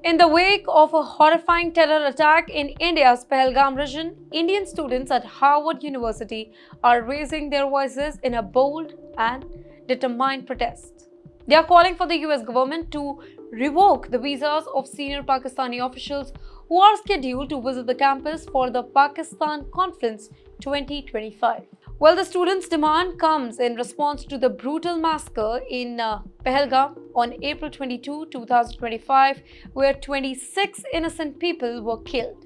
In the wake of a horrifying terror attack in India's Pahalgam region, Indian students at Harvard University are raising their voices in a bold and determined protest. They are calling for the US government to revoke the visas of senior Pakistani officials who are scheduled to visit the campus for the Pakistan Conference 2025. Well, the students' demand comes in response to the brutal massacre in Pahalgam on April 22, 2025, where 26 innocent people were killed.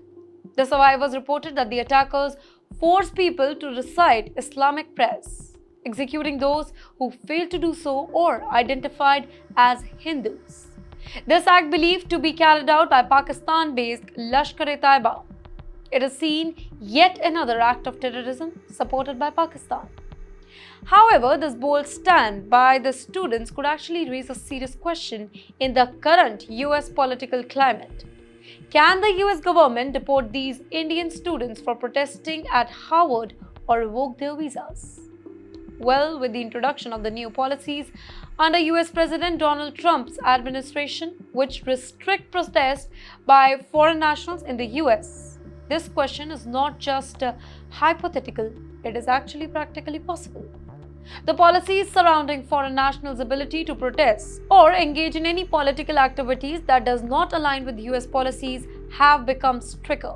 The survivors reported that the attackers forced people to recite Islamic prayers, executing those who failed to do so or identified as Hindus. This act, believed to be carried out by Pakistan-based Lashkar-e-Taiba, it is seen yet another act of terrorism supported by Pakistan. However, this bold stand by the students could actually raise a serious question in the current US political climate. Can the US government deport these Indian students for protesting at Harvard or revoke their visas? Well, with the introduction of the new policies under US President Donald Trump's administration, which restrict protest by foreign nationals in the US, this question is not just hypothetical, it is actually practically possible. The policies surrounding foreign nationals' ability to protest or engage in any political activities that does not align with US policies have become stricter.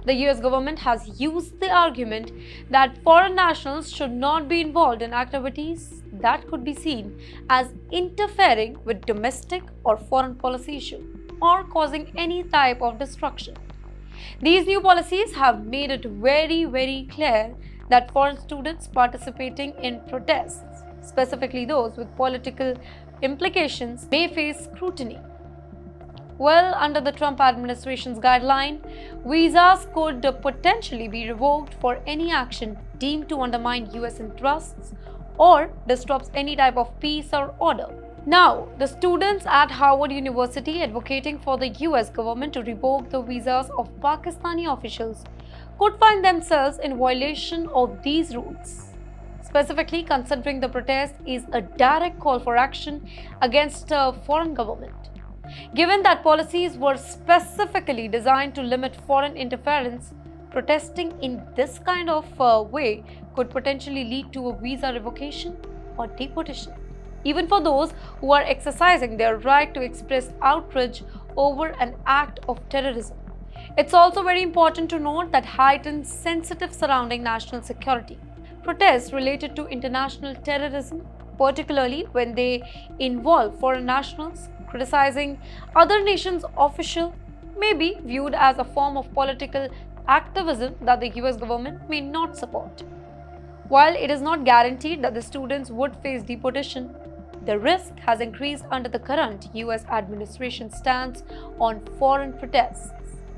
The US government has used the argument that foreign nationals should not be involved in activities that could be seen as interfering with domestic or foreign policy issues or causing any type of destruction. These new policies have made it very clear that foreign students participating in protests, specifically those with political implications, may face scrutiny. Well, under the Trump administration's guideline, visas could potentially be revoked for any action deemed to undermine US interests or disrupts any type of peace or order. Now, the students at Harvard University advocating for the US government to revoke the visas of Pakistani officials could find themselves in violation of these rules. Specifically, considering the protest is a direct call for action against a foreign government. Given that policies were specifically designed to limit foreign interference, protesting in this kind of way could potentially lead to a visa revocation or deportation, even for those who are exercising their right to express outrage over an act of terrorism. It's also very important to note that heightened sensitive surrounding national security. Protests related to international terrorism, particularly when they involve foreign nationals criticizing other nations' officials, may be viewed as a form of political activism that the US government may not support. While it is not guaranteed that the students would face deportation, the risk has increased under the current US administration stance on foreign protests.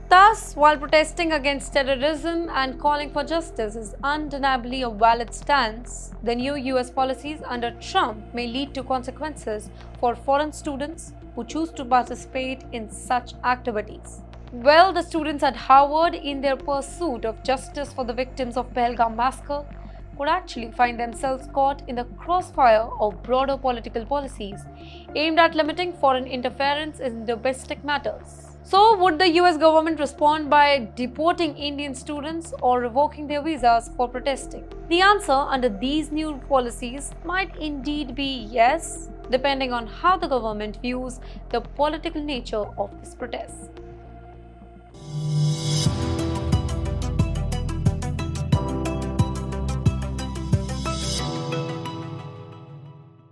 Thus, while protesting against terrorism and calling for justice is undeniably a valid stance, the new US policies under Trump may lead to consequences for foreign students who choose to participate in such activities. Well, the students at Harvard, in their pursuit of justice for the victims of Pahalgam massacre, could actually find themselves caught in the crossfire of broader political policies aimed at limiting foreign interference in domestic matters. So, would the US government respond by deporting Indian students or revoking their visas for protesting? The answer under these new policies might indeed be yes, depending on how the government views the political nature of this protest.